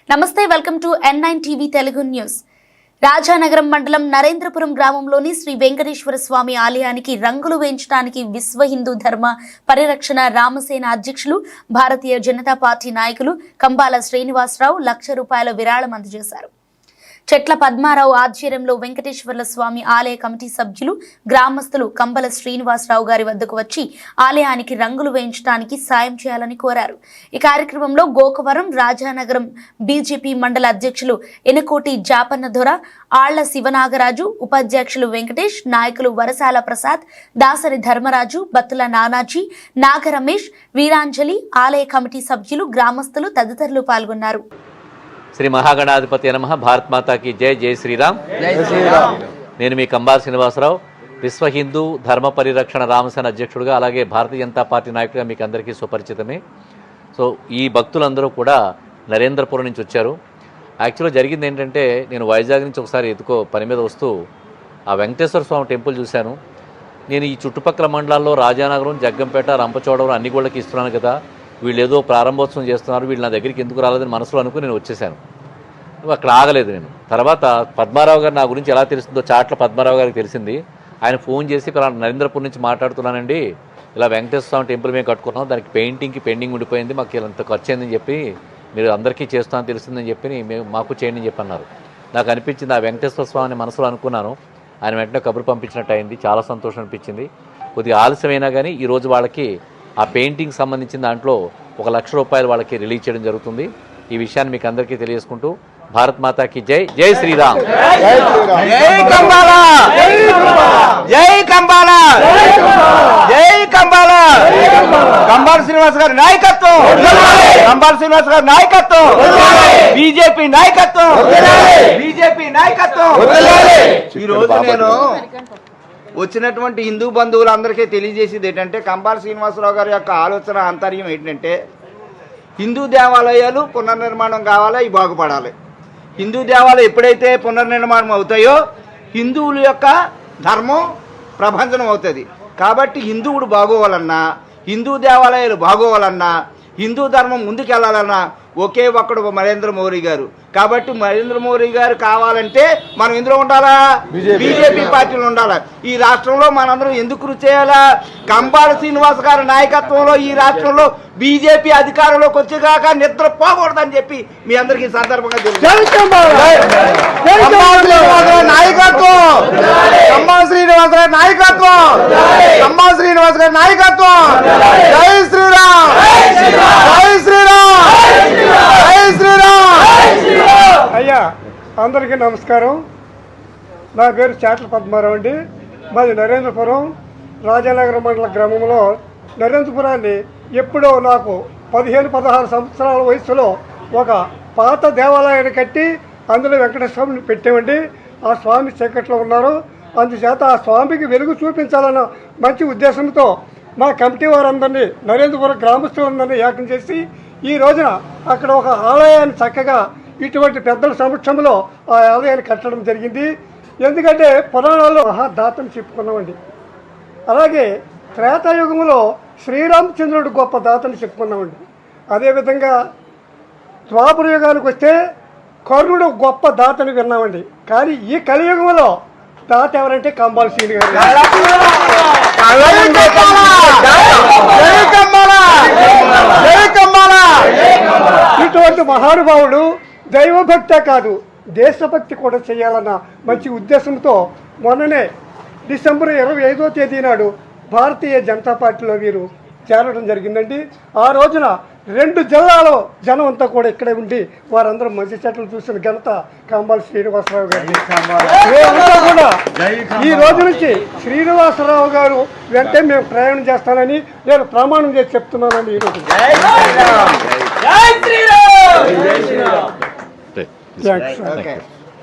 నమస్తే welcome to N9 TV Telugu news. Rajanagaram మండలం నరేంద్రపురం గ్రామంలోని శ్రీ వెంకటేశ్వర స్వామి ఆలయానికి రంగులు వేయించడానికి విశ్వ హిందూ ధర్మ పరిరక్షణ రామసేన అధ్యక్షులు భారతీయ జనతా పార్టీ నాయకులు కంబాల శ్రీనివాసరావు ₹1,00,000 విరాళం అందజేశారు. చెట్ల పద్మారావు ఆధ్వర్యంలో వెంకటేశ్వర స్వామి ఆలయ కమిటీ సభ్యులు గ్రామస్తులు కంబల శ్రీనివాసరావు గారి వద్దకు వచ్చి ఆలయానికి రంగులు వేయించడానికి సాయం చేయాలని కోరారు. ఈ కార్యక్రమంలో గోకవరం రాజానగరం బీజేపీ మండల అధ్యక్షులు ఎనకోటి జాపన్నదొర, ఆళ్ల శివనాగరాజు, ఉపాధ్యక్షులు వెంకటేష్, నాయకులు వరసాల ప్రసాద్, దాసరి ధర్మరాజు, బత్తుల నానాజీ, నాగ రమేష్, వీరాంజలి, ఆలయ కమిటీ సభ్యులు, గ్రామస్తులు తదితరులు పాల్గొన్నారు. శ్రీ మహాగణాధిపతి నమః. భారత్ మాతాకి జై. జై శ్రీరామ్. నేను మీ కంబాల శ్రీనివాసరావు, విశ్వ హిందూ ధర్మ పరిరక్షణ రామసేన అధ్యక్షుడిగా, అలాగే భారతీయ జనతా పార్టీ నాయకుడిగా మీకు అందరికీ సుపరిచితమే. సో ఈ భక్తులందరూ కూడా నరేంద్రపురం నుంచి వచ్చారు. యాక్చువల్గా జరిగింది ఏంటంటే, నేను వైజాగ్ నుంచి ఒకసారి పని మీద వస్తూ ఆ వెంకటేశ్వర స్వామి టెంపుల్ చూశాను. నేను ఈ చుట్టుపక్కల మండలాల్లో రాజానగరం, జగ్గంపేట, రంపచోడవరం అన్ని గోళ్ళకి ఇస్తున్నాను కదా, వీళ్ళు ఏదో ప్రారంభోత్సవం చేస్తున్నారు, వీళ్ళు నా దగ్గరికి ఎందుకు రాలేదని మనసులో అనుకుని నేను వచ్చేసాను. అక్కడ ఆగలేదు నేను. తర్వాత పద్మారావు గారు నా గురించి ఎలా తెలిసిందో చాట్ల పద్మారావు గారికి తెలిసింది. ఆయన ఫోన్ చేసి నరేంద్రపురం నుంచి మాట్లాడుతున్నానండి, ఇలా వెంకటేశ్వర స్వామి టెంపుల్ మేము కట్టుకున్నాం, దానికి పెయింటింగ్కి పెండింగ్ ఉండిపోయింది, మాకు ఇంత ఖర్చు అయిందని చెప్పి మీరు అందరికీ చేస్తామని తెలిసిందని చెప్పి మాకు చేయండి అని చెప్పి అన్నారు. నాకు అనిపించింది ఆ వెంకటేశ్వర స్వామిని మనసులో అనుకున్నాను. ఆయన వెంటనే కబురు పంపించినట్టు అయింది. చాలా సంతోషం అనిపించింది. కొద్దిగా ఆలస్యమైనా కానీ ఈరోజు వాళ్ళకి ఆ పెయింటింగ్ సంబంధించిన దాంట్లో ₹1,00,000 వాళ్ళకి రిలీజ్ చేయడం జరుగుతుంది. ఈ విషయాన్ని మీకు అందరికీ తెలియజేసుకుంటూ భారత్ మాతాకి జై. జై శ్రీరామ్. జై కంబాల, జై కంబాల, జై కంబాల. కంబాల శ్రీనివాస్ గారి నాయకత్వం, కంబాల శ్రీనివాస్ గారి నాయకత్వం, బీజేపీ నాయకత్వం, బీజేపీ నాయకత్వం. ఈరోజు నేను వచ్చినటువంటి హిందూ బంధువులందరికీ తెలియజేసేది ఏంటంటే, కంబాల శ్రీనివాసరావు గారి యొక్క ఆలోచన ఆంతర్యం ఏంటంటే, హిందూ దేవాలయాలు పునర్నిర్మాణం కావాలి, ఇవి బాగుపడాలి. హిందూ దేవాలయాలు ఎప్పుడైతే పునర్నిర్మాణం అవుతాయో హిందువుల యొక్క ధర్మం ప్రభంజనం అవుతుంది. కాబట్టి హిందువుడు బాగోవాలన్నా, హిందూ దేవాలయాలు బాగోవాలన్నా, హిందూ ధర్మం ముందుకెళ్లాలన్నా ఒకే ఒక్కడు నరేంద్ర మోడీ గారు. కాబట్టి నరేంద్ర మోడీ గారు కావాలంటే మనం ఎందులో ఉండాలా? బీజేపీ పార్టీలో ఉండాలా. ఈ రాష్ట్రంలో మనందరం ఎందుకు కృషి చేయాలా? కంబాల శ్రీనివాస్ గారి నాయకత్వంలో ఈ రాష్ట్రంలో బీజేపీ అధికారంలోకి వచ్చేగాక నిద్ర పోకూడదని చెప్పి మీ అందరికీ సందర్భంగా నాయకత్వం, కంబాల శ్రీనివాస్ గారి నాయకత్వం, కంబాల శ్రీనివాస్ గారి నాయకత్వం. జై శ్రీరామ్, జై శ్రీరామ్, జై శ్రీరామ్. అయ్యా అందరికీ నమస్కారం. నా పేరు చాట్ల పద్మారావు అండి. మాది నరేంద్రపురం రాజానగరం మండల గ్రామంలో. నరేంద్రపురాన్ని ఎప్పుడో నాకు 15-16 సంవత్సరాల వయసులో ఒక పాత దేవాలయాన్ని కట్టి అందులో వెంకటేశ్వర స్వామిని పెట్టామండి. ఆ స్వామి చీకట్లో ఉన్నారు. అందుచేత ఆ స్వామికి వెలుగు చూపించాలన్న మంచి ఉద్దేశంతో మా కమిటీ వారందరినీ, నరేంద్రపురం గ్రామస్తులందరినీ ఏకం చేసి ఈ రోజున అక్కడ ఒక ఆలయాన్ని చక్కగా ఇటువంటి పెద్దల సమక్షంలో ఆ ఆలయాన్ని కట్టడం జరిగింది. ఎందుకంటే పురాణాల్లో మహాదాతని చెప్పుకున్నామండి. అలాగే త్రేతాయుగంలో శ్రీరామచంద్రుడు గొప్ప దాతని చెప్పుకున్నామండి. అదేవిధంగా ద్వాపర యుగానికి వస్తే కర్ణుడు గొప్ప దాతని విన్నామండి. కానీ ఈ కలియుగంలో దాత ఎవరంటే కంబాల శ్రీని గారు. ఇటువంటి మహానుభావుడు దైవభక్తే కాదు దేశభక్తి కూడా చేయాలన్న మంచి ఉద్దేశంతో మొన్ననే డిసెంబర్ 25వ తేదీ నాడు భారతీయ జనతా పార్టీలో వీరు చేరడం జరిగిందండి. ఆ రోజున 2 జిల్లాలో జనం అంతా కూడా ఇక్కడే ఉండి వారందరూ మంచి చెట్లు చూసిన ఘనత కంబాల శ్రీనివాసరావు గారి. కూడా ఈ రోజు నుంచి శ్రీనివాసరావు గారు వెంటనే మేము ప్రయాణం చేస్తానని నేను ప్రమాణం చేసి చెప్తున్నానండి. ఈరోజు జై శ్రీరామ్.